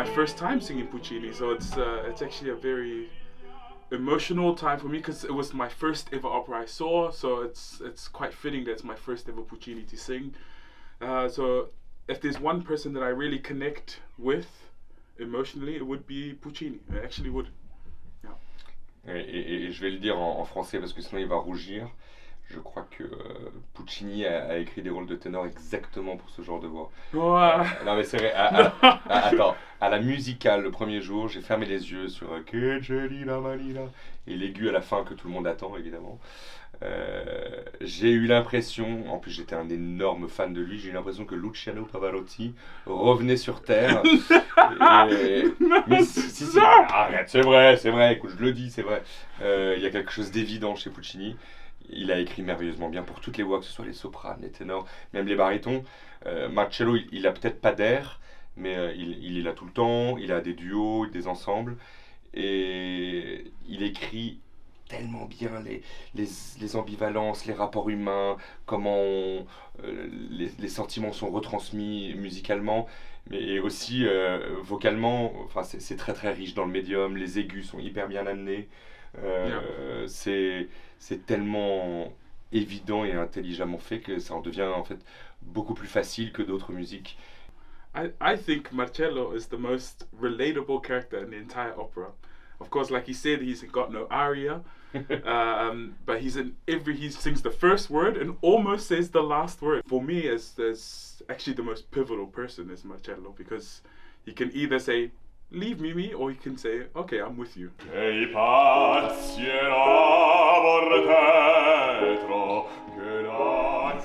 my first time singing Puccini, so it's actually a very emotional time for me because it was my first ever opera I saw. So it's quite fitting that it's my first ever Puccini to sing. So if there's one person that I really connect with emotionally, it would be Puccini. It actually would. Yeah. Et je vais le dire en français parce que sinon il va rougir. Je crois que Puccini a écrit des rôles de ténor exactement pour ce genre de voix. Ouais. Non mais c'est vrai, attends, à la musicale le premier jour, j'ai fermé les yeux sur Que jolie la manina et l'aigu à la fin que tout le monde attend évidemment. J'ai eu l'impression, en plus j'étais un énorme fan de lui, j'ai eu l'impression que Luciano Pavarotti revenait sur Terre. Mais si, arrête, c'est vrai, écoute, je le dis, c'est vrai. Il y a quelque chose d'évident chez Puccini. Il a écrit merveilleusement bien pour toutes les voix, que ce soit les sopranes, les ténors, même les barytons. Marcello, il a peut-être pas d'air, mais il est là tout le temps, il a des duos, des ensembles, et il écrit tellement bien les ambivalences, les rapports humains, comment les sentiments sont retransmis musicalement, mais aussi vocalement. Enfin, c'est très très riche dans le médium, les aigus sont hyper bien amenés. C'est tellement évident et intelligemment fait que ça en devient en fait beaucoup plus facile que d'autres musiques. I think Marcello is the most relatable character in the entire opera. Of course, like he said, he's got no aria, but he sings the first word and almost says the last word. For me, as actually the most pivotal person is Marcello, because he can either say leave me, or he can say, okay, I'm with you.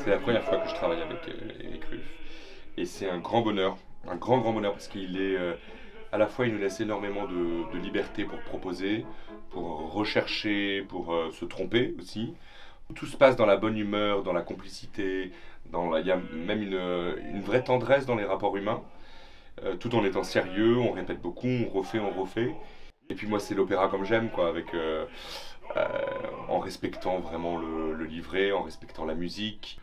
C'est la première fois que je travaille avec Eric Ruff. Et c'est un grand bonheur parce qu'il est à la fois il nous laisse énormément de liberté pour proposer, pour rechercher, pour se tromper aussi. Tout se passe dans la bonne humeur, dans la complicité, il y a même une vraie tendresse dans les rapports humains, tout en étant sérieux, on répète beaucoup, on refait. Et puis moi c'est l'opéra comme j'aime, quoi, avec en respectant vraiment le livret, en respectant la musique.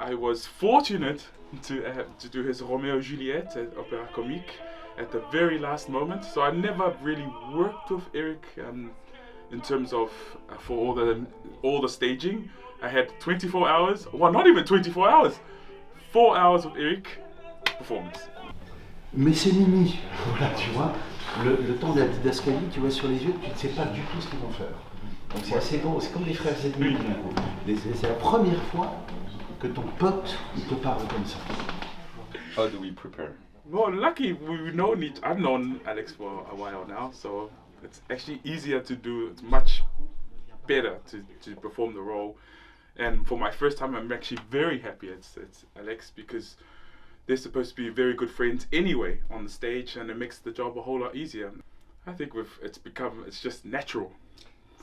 I was fortunate to do his Romeo and Juliet at Opéra Comique at the very last moment. So I never really worked with Eric in terms of for all the staging. I had 24 hours, well not even 24 hours, 4 hours of Eric performance. Mais c'est Mimi, voilà, tu vois, le temps de la didascalie, tu vois sur les yeux, tu ne sais pas du tout ce qu'ils vont faire. Donc c'est assez beau, c'est comme les frères ennemis. C'est la première fois que ton pote il te parle comme ça. How do we prepare? Well, lucky I've known Alex for a while now, so it's actually easier to do. It's much better to perform the role. And for my first time, I'm actually very happy it's Alex, because they're supposed to be very good friends anyway on the stage, and it makes the job a whole lot easier. I think it's just natural.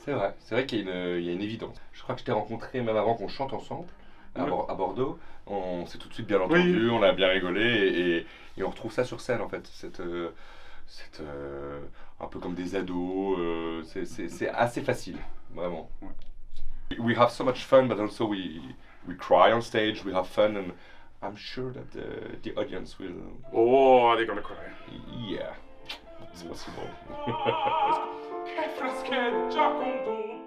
C'est vrai qu'il y a une évidence. Je crois que je t'ai rencontré même avant qu'on chante ensemble à Bordeaux. On s'est tout de suite bien entendu, oui. On a bien rigolé et on retrouve ça sur scène en fait. C'est un peu comme des ados. C'est assez facile, vraiment. Ouais. We have so much fun, but also we cry on stage. We have fun, and I'm sure that the audience will. Oh, they're gonna cry. Yeah, it's possible. Che frescheggia con tu